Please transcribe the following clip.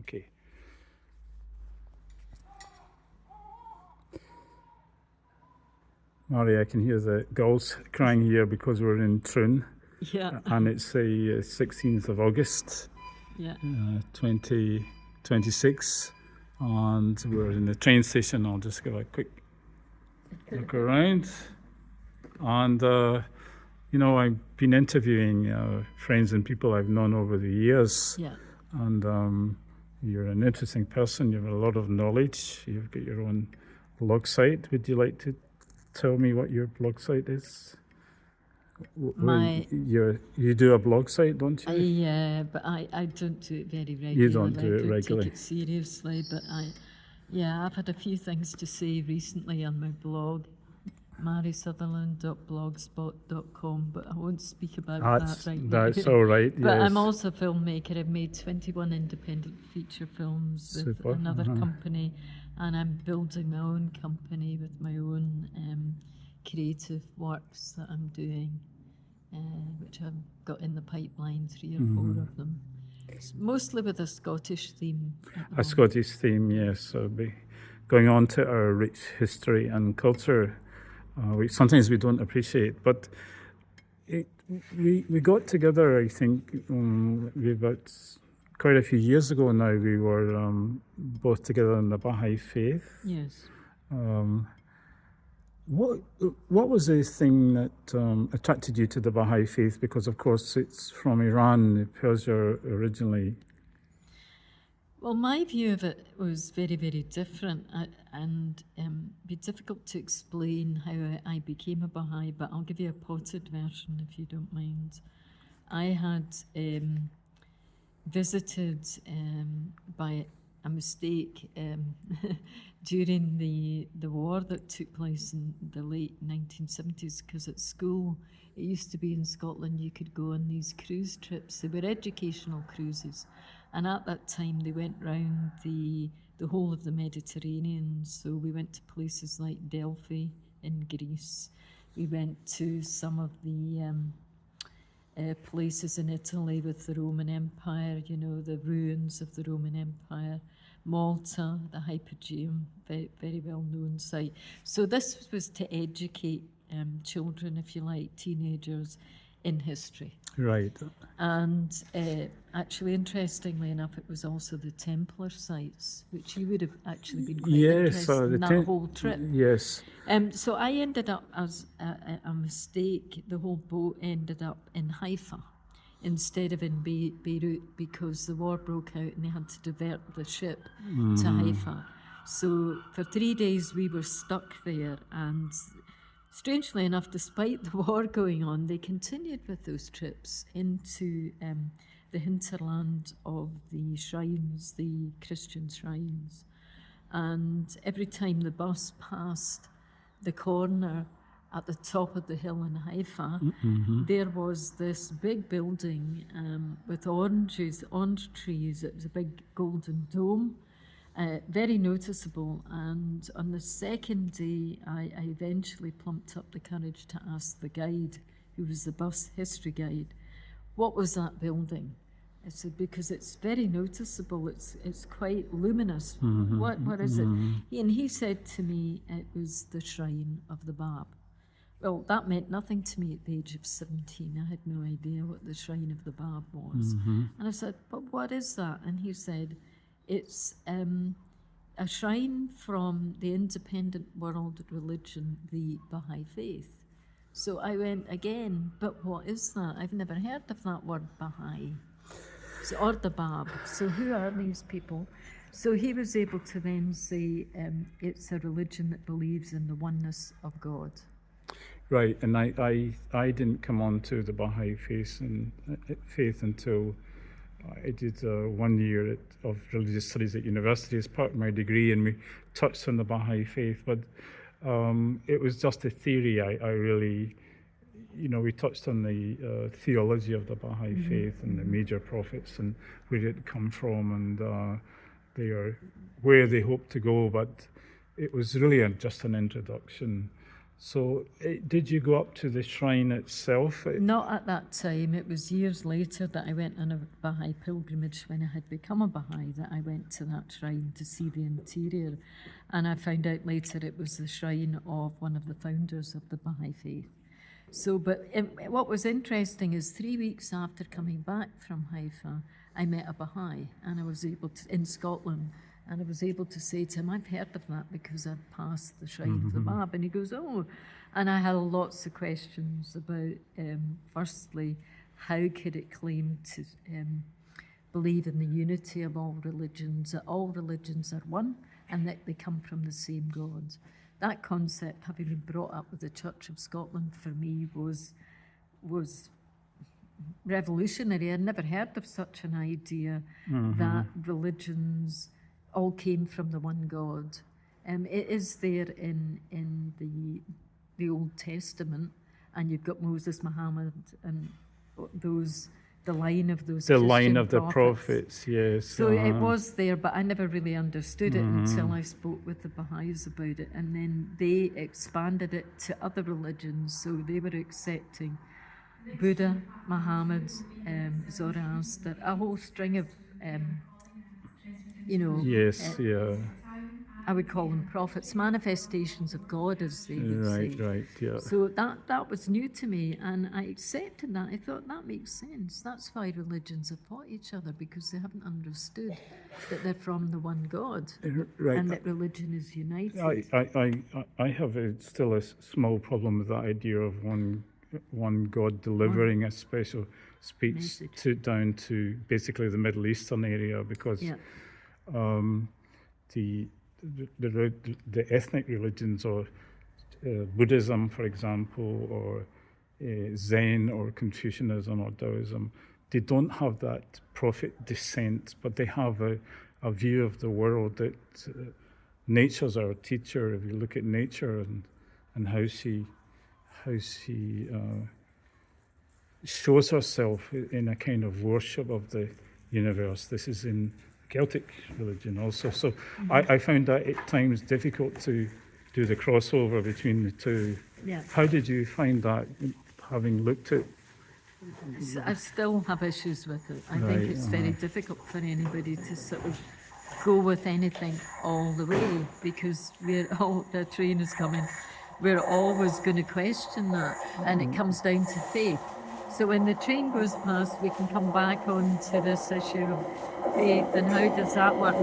Okay. Mairi, I can hear the gulls crying here because we're in Troon. Yeah. And it's the 16th of August, Yeah. 2026. And we're in the train station. I'll just give a quick look around. And, I've been interviewing friends and people I've known over the years. Yeah. And you're an interesting person. You have a lot of knowledge. You've got your own blog site. Would you like to tell me what your blog site is? You do a blog site, don't you? Yeah, but I don't do it very regularly. You don't do it I regularly. take it seriously, but I've had a few things to say recently on my blog, marisutherland.blogspot.com, but I won't speak about that right now. That's all right, yes. But I'm also a filmmaker. I've made 21 independent feature films with another company, and I'm building my own company with my own creative works that I'm doing, which I've got in the pipeline, 3 or 4 of them. It's mostly with a Scottish theme. A Scottish theme, yes. So we'll be going on to our rich history and culture, which sometimes we don't appreciate. But we got together, I think, about quite a few years ago now. We were both together in the Bahai faith. Yes. What was the thing that attracted you to the Baha'i faith? Because, of course, it's from Iran, the Persia originally. Well, my view of it was very, very different, and be difficult to explain how I became a Baha'i, but I'll give you a potted version if you don't mind. I had visited by a mistake during the war that took place in the late 1970s, because at school, it used to be in Scotland, you could go on these cruise trips. They were educational cruises, and at that time they went round the whole of the Mediterranean. So we went to places like Delphi in Greece. We went to some of the places in Italy with the Roman Empire, the ruins of the Roman Empire. Malta, the Hypogeum, very, very well-known site. So this was to educate children, if you like, teenagers, in history. Right. And actually, interestingly enough, it was also the Templar sites, which you would have actually been quite interested in that whole trip. Yes. So I ended up, as a mistake, the whole boat ended up in Haifa instead of in Beirut, because the war broke out and they had to divert the ship to Haifa. So for 3 days we were stuck there, and strangely enough, despite the war going on, they continued with those trips into the hinterland of the shrines, the Christian shrines. And every time the bus passed the corner at the top of the hill in Haifa, there was this big building with orange trees. It was a big golden dome, very noticeable. And on the second day, I eventually plumped up the courage to ask the guide, who was the bus history guide, what was that building? I said, because it's very noticeable, it's quite luminous. What is it? And he said to me, it was the shrine of the Bab. Well, that meant nothing to me at the age of 17. I had no idea what the Shrine of the Bab was. And I said, but what is that? And he said, it's a shrine from the independent world religion, the Baha'i faith. So I went again, but what is that? I've never heard of that word Baha'i, or the Bab. So who are these people? So he was able to then say it's a religion that believes in the oneness of God. Right, and I didn't come on to the Baha'i faith until I did 1 year of religious studies at university as part of my degree, and we touched on the Baha'i faith, but it was just a theory. I really, we touched on the theology of the Baha'i faith and the major prophets and where it come from, and they are where they hope to go, but it was really just an introduction. So, did you go up to the shrine itself? Not at that time. It was years later that I went on a Baha'i pilgrimage when I had become a Baha'i, that I went to that shrine to see the interior. And I found out later it was the shrine of one of the founders of the Baha'i faith. So, but what was interesting is 3 weeks after coming back from Haifa, I met a Baha'i, and I was able to, in Scotland, and I was able to say to him, I've heard of that because I'd passed the shrine of the Bab. And he goes, oh. And I had lots of questions about, firstly, how could it claim to believe in the unity of all religions, that all religions are one, and that they come from the same God. That concept, having been brought up with the Church of Scotland, for me was revolutionary. I'd never heard of such an idea that religions all came from the one God. It is there in the Old Testament, and you've got Moses, Muhammad, and the line of those The Christian line of the prophets. prophets, yes. So it was there, but I never really understood it until I spoke with the Baha'is about it, and then they expanded it to other religions. So they were accepting Buddha, Muhammad, Zoroaster, a whole string of, Yes, yeah. I would call them prophets, manifestations of God, as they would say. Right, yeah. So that was new to me, and I accepted that. I thought that makes sense. That's why religions have fought each other, because they haven't understood that they're from the one God, Right. and that religion is united. I have still a small problem with that idea of one God delivering a special speech Message. down to basically the Middle Eastern area, because the ethnic religions, or Buddhism, for example, or Zen or Confucianism or Taoism, they don't have that prophet descent, but they have a view of the world that nature's our teacher. If you look at nature and how she shows herself in a kind of worship of the universe. This is in Celtic religion also. So I found that at times difficult to do the crossover between the two. Yeah. How did you find that, having looked at? I still have issues with it. I Right, think it's very difficult for anybody to sort of go with anything all the way, because the train is coming. We're always going to question that, and it comes down to faith. So when the train goes past, we can come back on to this issue of faith and how does that work.